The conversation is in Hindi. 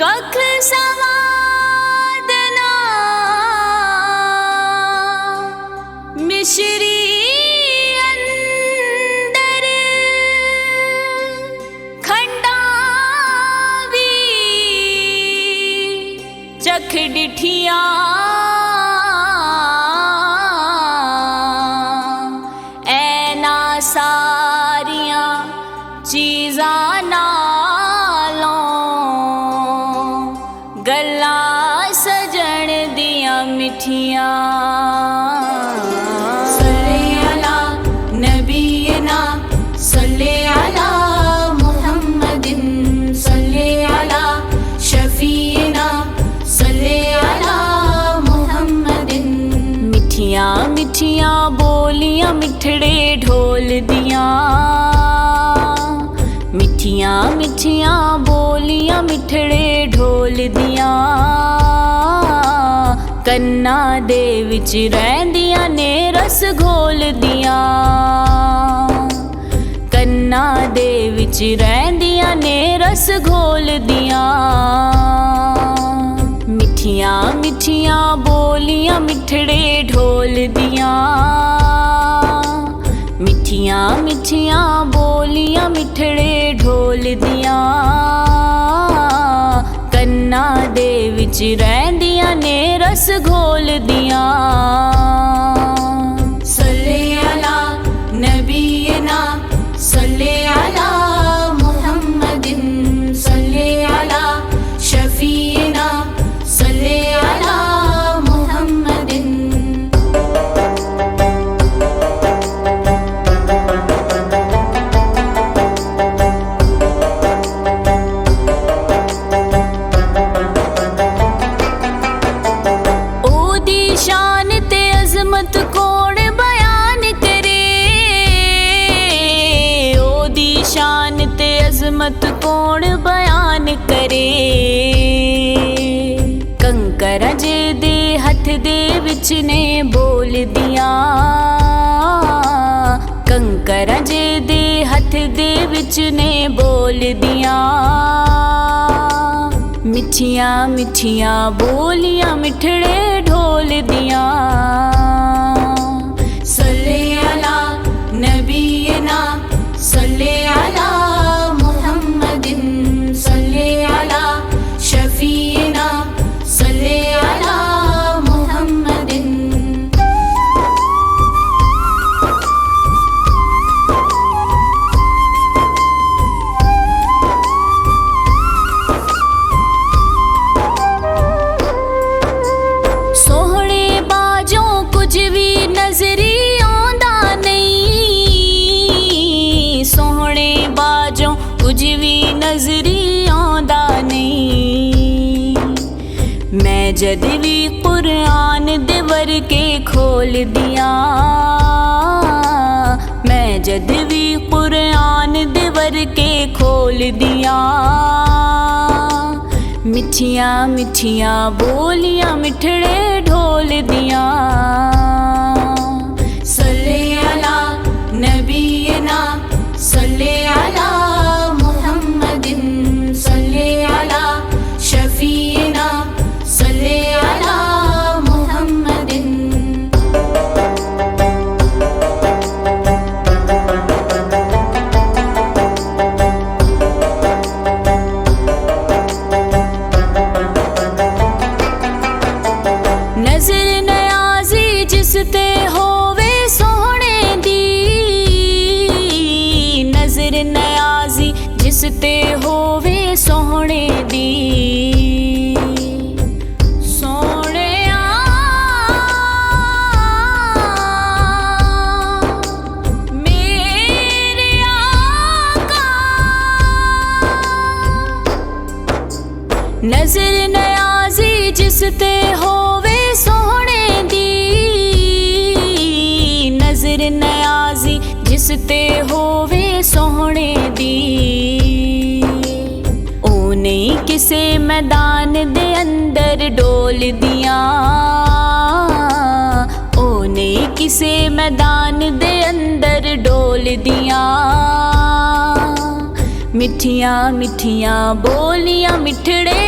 कख समादना मिश्री अंदर खंडावी चख डिठिया ऐना सारियां चीज़ां गल्लां सजण दियां मिठियां। सल्ले अला नबीना सल्ले अला मुहम्मदिन सल्ले अला शफीना सल्ले अला मुहम्मदिन। मिठियां मिठियां बोलियां मिठड़े ढोल दियां, मिठियां मिठियां बोलियां मिठड़े ढोल दियां। कन्ना दे विच रहिंदियां ने रस घोल दियां, कन्ना दे विच रहिंदियां ने रस घोल दियां। मिठियां मिठियां बोलियां मिठड़े ढोल दियां, मिठियां मिठियां बोलियां मिठड़े ढोल दियां। कन्ना दे विच रहिंदियां ने रस घोल दियां। सल्ले अला नबीना सल्ले अला मुहम्मदिन सल्ले अला शफीना सल्ले अला मुहम्मदिन। शान ते अजमत कौन बयान करे, ओदी शान ते अजमत कौन बयान करे। कंकर जे दे हथ दे विच ने बोल दियां, कंकर जे दे हथ दे विच ने बोल दियां। मिठियां मिठियां बोलियां मिठड़े ढोल दियां। सल्ले अला नबीना सल्ले अला मुहम्मदिन सल्ले अला शफीना सल्ले अला मुहम्मदिन। कुछ भी नजरी आंदा नहीं, सोहणे बाजों कुछ भी नजरी आंदा नहीं। मैं जद भी कुरान दे वर्के खोल दियां, मैं जद भी कुरान दे वर्के खोल दियां। मिठियां मिठियां बोलियां मिठड़े ढोल दियां। सल्ले अला नबीना सल्ले अला मुहम्मदिन सल्ले अला शफीना सल्ले अला मुहम्मदिन। नजर नयाजी जिसते होवे सोहणे दी, नजर नयाजी जिसते होवे सोहणे दी। सोहणिया मेरे आका, नजर नयाजी जिसते होवे सोहणे दी, नजर नयाजी जिसते होवे सोहणे दी। ओ नहीं किसे मैदान दे अंदर डोल दियां, ओ नहीं किसे मैदान दे अंदर डोल दियां। मिठियां मिठियां बोलियां मिठड़े